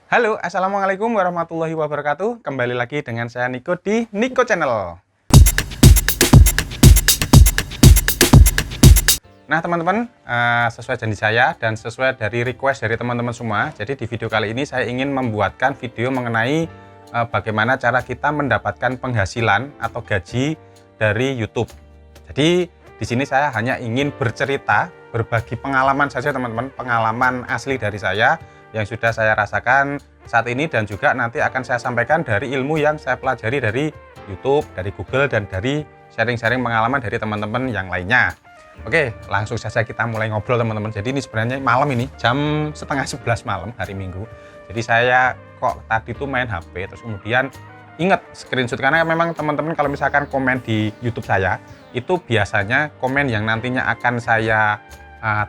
Halo, Assalamualaikum warahmatullahi wabarakatuh. Kembali lagi dengan saya Niko di Niko Channel. Nah teman-teman, sesuai janji saya dan sesuai dari request dari teman-teman semua, jadi di video kali ini saya ingin membuatkan video mengenai bagaimana cara kita mendapatkan penghasilan atau gaji dari YouTube. Jadi di sini saya hanya ingin bercerita, berbagi pengalaman saja teman-teman, pengalaman asli dari saya yang sudah saya rasakan saat ini dan juga nanti akan saya sampaikan dari ilmu yang saya pelajari dari YouTube, dari Google, dan dari sharing-sharing pengalaman dari teman-teman yang lainnya. Oke, langsung saja kita mulai ngobrol teman-teman. Jadi ini sebenarnya malam ini jam setengah 11 malam hari Minggu. Jadi saya kok tadi tuh main HP terus kemudian ingat screenshot, karena memang teman-teman kalau misalkan komen di YouTube saya itu biasanya komen yang nantinya akan saya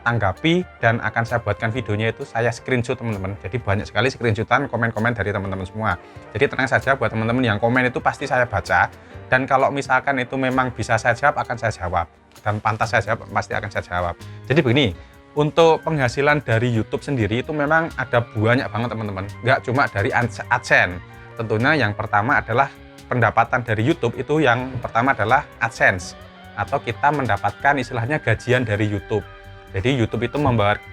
tanggapi dan akan saya buatkan videonya itu saya screenshot teman-teman. Jadi banyak sekali screenshotan komen-komen dari teman-teman semua. Jadi tenang saja buat teman-teman yang komen itu pasti saya baca, dan kalau misalkan itu memang bisa saya jawab akan saya jawab, dan pantas saya jawab pasti akan saya jawab. Jadi begini, untuk penghasilan dari YouTube sendiri itu memang ada banyak banget teman-teman, nggak cuma dari AdSense. Tentunya yang pertama adalah pendapatan dari YouTube, itu yang pertama adalah AdSense, atau kita mendapatkan istilahnya gajian dari YouTube. Jadi YouTube itu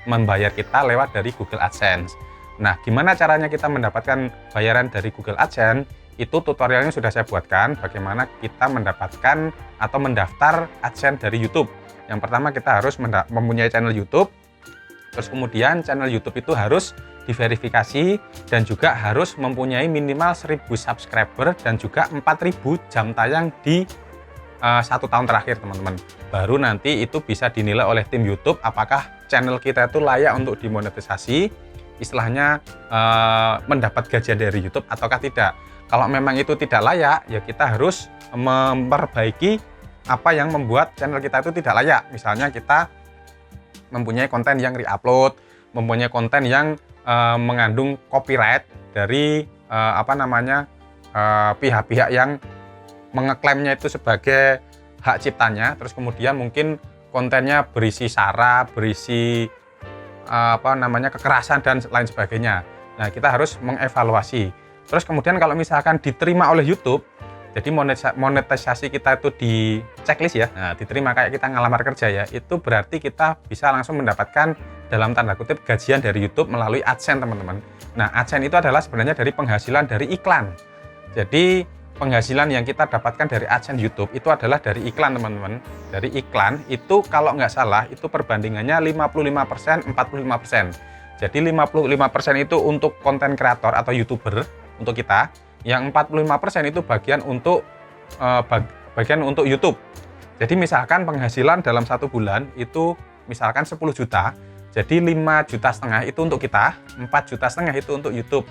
membayar kita lewat dari Google AdSense. Nah, gimana caranya kita mendapatkan bayaran dari Google AdSense? Itu tutorialnya sudah saya buatkan, bagaimana kita mendapatkan atau mendaftar AdSense dari YouTube. Yang pertama kita harus mempunyai channel YouTube, terus kemudian channel YouTube itu harus diverifikasi dan juga harus mempunyai minimal 1000 subscriber dan juga 4000 jam tayang di 1 tahun terakhir teman-teman. Baru nanti itu bisa dinilai oleh tim YouTube apakah channel kita itu layak untuk dimonetisasi, istilahnya mendapat gajian dari YouTube ataukah tidak. Kalau memang itu tidak layak, ya kita harus memperbaiki apa yang membuat channel kita itu tidak layak. Misalnya kita mempunyai konten yang re-upload, mempunyai konten yang mengandung copyright dari pihak-pihak yang mengeklaimnya itu sebagai hak ciptanya, terus kemudian mungkin kontennya berisi sara, berisi kekerasan dan lain sebagainya. Nah, kita harus mengevaluasi. Terus kemudian kalau misalkan diterima oleh YouTube, jadi monetisasi kita itu di checklist ya, nah, diterima kayak kita ngelamar kerja ya, itu berarti kita bisa langsung mendapatkan dalam tanda kutip gajian dari YouTube melalui AdSense teman-teman. Nah, AdSense itu adalah sebenarnya dari penghasilan dari iklan. Jadi penghasilan yang kita dapatkan dari AdSense YouTube itu adalah dari iklan teman-teman. Dari iklan itu kalau nggak salah itu perbandingannya 55%, 45%. Jadi 55% itu untuk konten kreator atau YouTuber untuk kita, yang 45% itu bagian untuk YouTube. Jadi misalkan penghasilan dalam 1 bulan itu misalkan 10 juta, jadi 5,5 juta itu untuk kita, 4,5 juta itu untuk YouTube.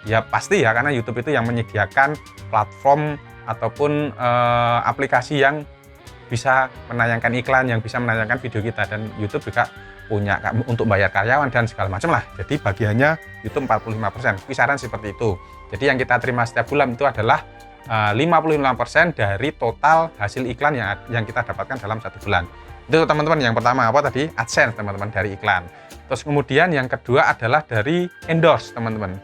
Ya pasti ya, karena YouTube itu yang menyediakan platform ataupun aplikasi yang bisa menayangkan iklan, yang bisa menayangkan video kita, dan YouTube juga punya untuk bayar karyawan dan segala macam lah. Jadi bagiannya YouTube 45%, kisaran seperti itu. Jadi yang kita terima setiap bulan itu adalah 55% dari total hasil iklan yang kita dapatkan dalam 1 bulan. Itu teman-teman yang pertama apa tadi? AdSense teman-teman, dari iklan. Terus kemudian yang kedua adalah dari endorse teman-teman.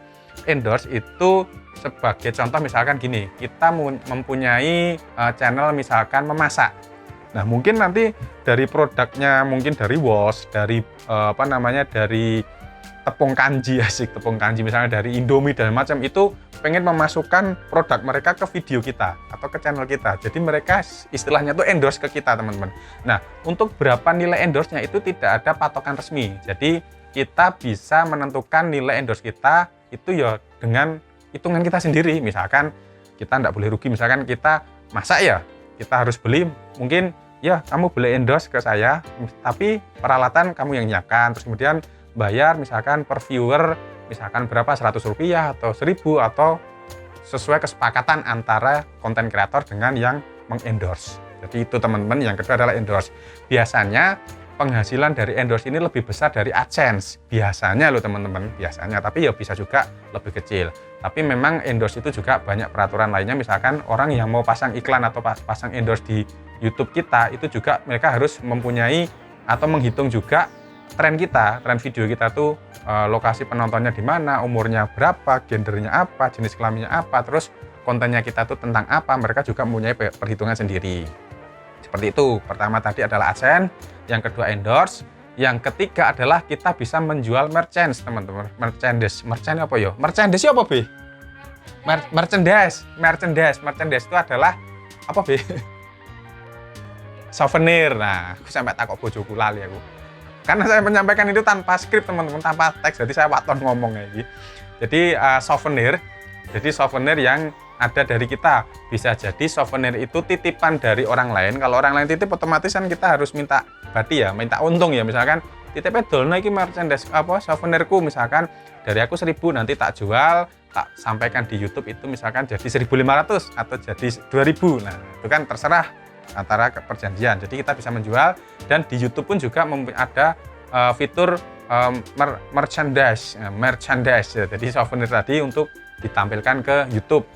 Endorse itu sebagai contoh misalkan gini, kita mempunyai channel misalkan memasak. Nah, mungkin nanti dari produknya mungkin dari Wos, dari dari tepung kanji, tepung kanji misalnya dari Indomie dan macam itu pengen memasukkan produk mereka ke video kita atau ke channel kita. Jadi mereka istilahnya tuh endorse ke kita teman-teman. Nah, untuk berapa nilai endorse-nya itu tidak ada patokan resmi. Jadi kita bisa menentukan nilai endorse kita itu ya dengan hitungan kita sendiri. Misalkan kita tidak boleh rugi, misalkan kita masak ya, kita harus beli, mungkin ya kamu boleh endorse ke saya, tapi peralatan kamu yang nyiapkan, terus kemudian bayar misalkan per viewer, misalkan berapa, 100 rupiah atau 1000 atau sesuai kesepakatan antara konten kreator dengan yang mengendorse. Jadi itu teman-teman, yang kedua adalah endorse. Biasanya penghasilan dari endorse ini lebih besar dari AdSense. Biasanya loh teman-teman, biasanya, tapi ya bisa juga lebih kecil. Tapi memang endorse itu juga banyak peraturan lainnya, misalkan orang yang mau pasang iklan atau pasang endorse di YouTube kita, itu juga mereka harus mempunyai atau menghitung juga tren video kita tuh lokasi penontonnya di mana, umurnya berapa, gendernya apa, jenis kelaminnya apa, terus kontennya kita tuh tentang apa, mereka juga mempunyai perhitungan sendiri. Seperti itu. Pertama tadi adalah AdSense, yang kedua endorse, yang ketiga adalah kita bisa menjual merchandise, teman-teman. Merchandise apa ya? Merchandise apa, Be? Merchandise itu adalah apa, Be? Souvenir. Nah, aku sampai takut bojoku lali aku. Karena saya menyampaikan itu tanpa skrip, teman-teman, tanpa teks, jadi saya waton ngomong kayak gitu. Jadi souvenir yang ada dari kita. Bisa jadi souvenir itu titipan dari orang lain. Kalau orang lain titip, otomatis kan kita harus minta badi ya, minta untung ya. Misalkan titipnya dolno iki merchandise souvenirku, misalkan dari aku 1.000, nanti tak jual, tak sampaikan di YouTube itu misalkan jadi 1.500 atau jadi 2.000. Nah, itu kan terserah antara perjanjian. Jadi kita bisa menjual, dan di YouTube pun juga ada fitur merchandise ya. Jadi souvenir tadi untuk ditampilkan ke YouTube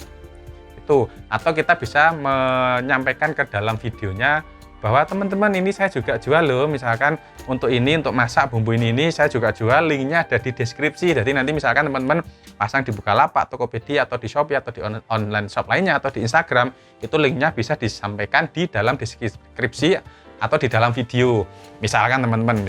itu. Atau kita bisa menyampaikan ke dalam videonya bahwa teman-teman, ini saya juga jual loh, misalkan untuk masak bumbu ini saya juga jual, linknya ada di deskripsi. Jadi nanti misalkan teman-teman pasang di Bukalapak, Tokopedia, atau di Shopee, atau di online shop lainnya, atau di Instagram, itu linknya bisa disampaikan di dalam deskripsi atau di dalam video. Misalkan teman-teman,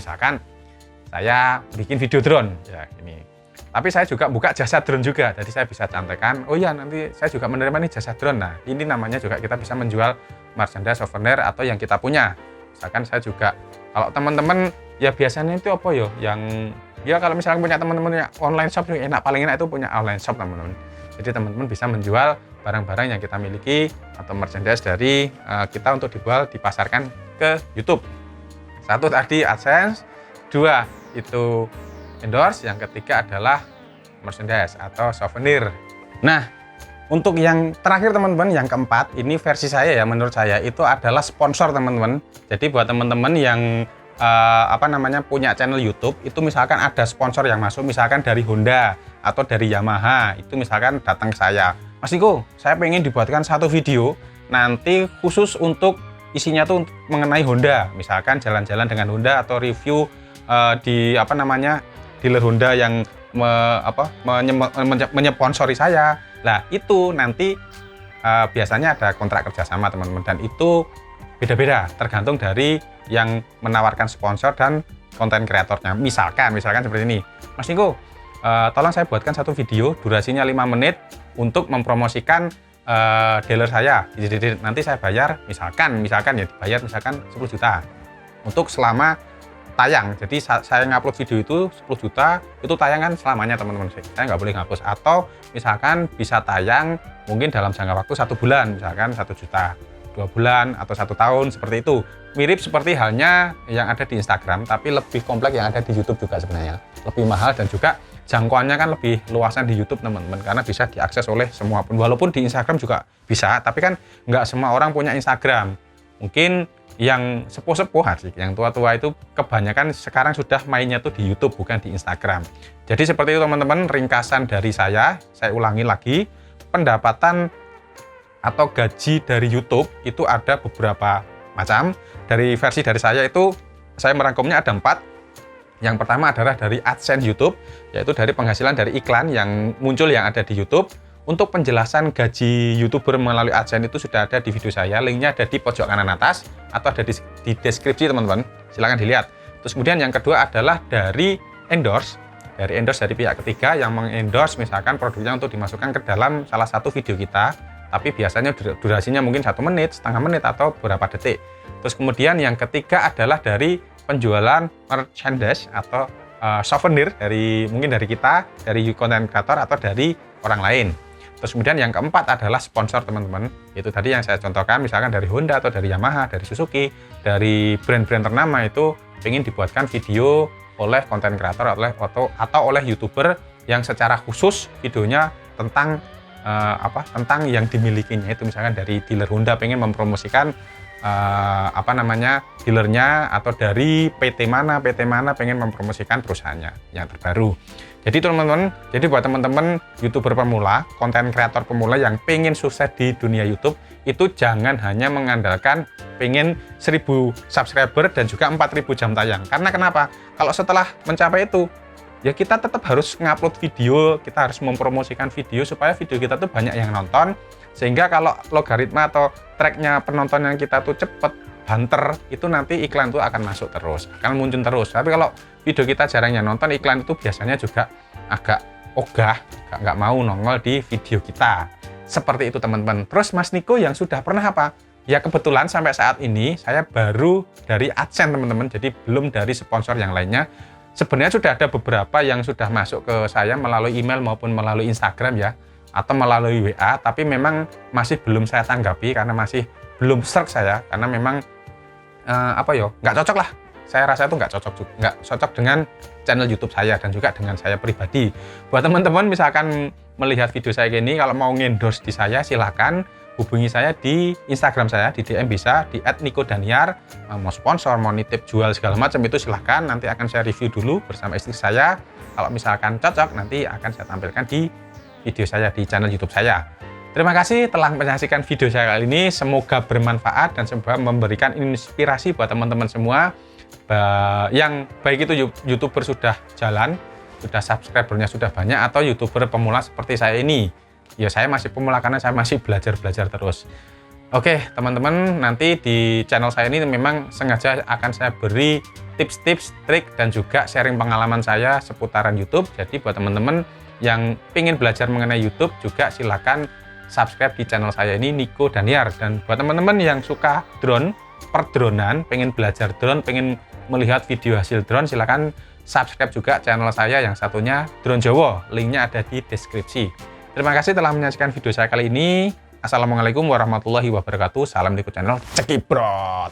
saya bikin video drone ya ini, tapi saya juga buka jasa drone juga, jadi saya bisa cantekan, oh ya nanti saya juga menerima nih jasa drone. Nah, ini namanya juga kita bisa menjual merchandise souvenir atau yang kita punya. Misalkan saya juga, kalau teman-teman ya biasanya itu apa ya, yang ya kalau misalkan punya teman-teman punya online shop, paling enak itu punya online shop, teman-teman. Jadi teman-teman bisa menjual barang-barang yang kita miliki atau merchandise dari kita untuk dijual, dipasarkan ke YouTube. Satu tadi AdSense, dua itu endorse, yang ketiga adalah merchandise atau souvenir. Nah, untuk yang terakhir teman-teman, yang keempat, ini versi saya ya, menurut saya itu adalah sponsor, teman-teman. Jadi buat teman-teman yang punya channel YouTube, itu misalkan ada sponsor yang masuk, misalkan dari Honda atau dari Yamaha, itu misalkan datang ke saya, Mas Niko, saya pengen dibuatkan satu video nanti khusus untuk isinya tuh mengenai Honda, misalkan jalan-jalan dengan Honda atau review di dealer Honda yang menyponsori saya. Nah, itu nanti biasanya ada kontrak kerjasama, teman-teman, dan itu beda-beda tergantung dari yang menawarkan sponsor dan konten kreatornya. Misalkan seperti ini, Mas Niko, tolong saya buatkan satu video durasinya 5 menit untuk mempromosikan dealer saya. Jadi nanti saya bayar misalkan ya, dibayar misalkan 10 juta untuk selama tayang. Jadi saya ngupload video itu 10 juta, itu tayangan selamanya, teman-teman. Saya nggak boleh ngapus. Atau misalkan bisa tayang mungkin dalam jangka waktu 1 bulan, misalkan 1 juta, 2 bulan, atau 1 tahun, seperti itu. Mirip seperti halnya yang ada di Instagram, tapi lebih kompleks yang ada di YouTube juga sebenarnya. Lebih mahal, dan juga jangkauannya kan lebih luasan di YouTube, teman-teman, karena bisa diakses oleh semua pun. Walaupun di Instagram juga bisa, tapi kan nggak semua orang punya Instagram. Mungkin yang sepuh-sepuh sih, yang tua-tua itu kebanyakan sekarang sudah mainnya tuh di YouTube, bukan di Instagram. Jadi seperti itu, teman-teman, ringkasan dari saya ulangi lagi, pendapatan atau gaji dari YouTube itu ada beberapa macam. Dari versi dari saya itu, saya merangkumnya ada 4. Yang pertama adalah dari AdSense YouTube, yaitu dari penghasilan dari iklan yang muncul yang ada di YouTube. Untuk penjelasan gaji YouTuber melalui AdSense itu sudah ada di video saya, linknya ada di pojok kanan atas atau ada di deskripsi, teman-teman, silahkan dilihat. Terus kemudian yang kedua adalah dari endorse dari pihak ketiga yang mengendorse misalkan produknya untuk dimasukkan ke dalam salah satu video kita, tapi biasanya durasinya mungkin 1 menit, setengah menit, atau beberapa detik. Terus kemudian yang ketiga adalah dari penjualan merchandise atau souvenir mungkin dari kita, dari konten kreator, atau dari orang lain. Terus kemudian yang keempat adalah sponsor, teman-teman. Itu tadi yang saya contohkan, misalkan dari Honda atau dari Yamaha, dari Suzuki, dari brand-brand ternama itu ingin dibuatkan video oleh konten kreator atau oleh YouTuber yang secara khusus videonya tentang tentang yang dimilikinya. Itu misalkan dari dealer Honda pengen mempromosikan dealernya, atau dari PT mana pengen mempromosikan perusahaannya yang terbaru. Jadi teman-teman, buat teman-teman YouTuber pemula, konten kreator pemula yang pengen sukses di dunia YouTube, itu jangan hanya mengandalkan pengen 1000 subscriber dan juga 4000 jam tayang. Karena kenapa? Kalau setelah mencapai itu, ya kita tetap harus ngupload video, kita harus mempromosikan video supaya video kita tuh banyak yang nonton, sehingga kalau logaritma atau tracknya penonton yang kita tuh cepet, banter, itu nanti iklan itu akan masuk terus, akan muncul terus. Tapi kalau video kita jarang yang nonton, iklan itu biasanya juga agak ogah, nggak mau nongol di video kita. Seperti itu teman-teman. Terus Mas Niko yang sudah pernah apa? Ya kebetulan sampai saat ini saya baru dari AdSense teman-teman, jadi belum dari sponsor yang lainnya. Sebenarnya sudah ada beberapa yang sudah masuk ke saya melalui email maupun melalui Instagram ya, atau melalui WA, tapi memang masih belum saya tanggapi karena masih belum search saya, karena memang nggak cocok lah. Saya rasa itu nggak cocok dengan channel YouTube saya dan juga dengan saya pribadi. Buat teman-teman misalkan melihat video saya gini, kalau mau endorse di saya silakan hubungi saya di Instagram saya, di DM bisa di @nikodaniar. Mau sponsor, mau nitip jual segala macam itu silahkan. Nanti akan saya review dulu bersama istri saya. Kalau misalkan cocok nanti akan saya tampilkan di video saya di channel YouTube saya. Terima kasih telah menyaksikan video saya kali ini. Semoga bermanfaat dan semoga memberikan inspirasi buat teman-teman semua. Yang baik itu YouTuber sudah jalan, sudah subscribernya sudah banyak, atau YouTuber pemula seperti saya ini. Ya saya masih pemula karena saya masih belajar terus. Oke teman-teman, nanti di channel saya ini memang sengaja akan saya beri tips-tips, trik, dan juga sharing pengalaman saya seputaran YouTube. Jadi buat teman-teman yang ingin belajar mengenai YouTube juga silakan subscribe di channel saya ini, Niko Daniar. Dan buat teman-teman yang suka drone, perdronan, pengen belajar drone, pengen melihat video hasil drone, silakan subscribe juga channel saya yang satunya Drone Jowo. Linknya ada di deskripsi. Terima kasih telah menyaksikan video saya kali ini. Assalamualaikum warahmatullahi wabarakatuh. Salam Niko Channel, cekibrot.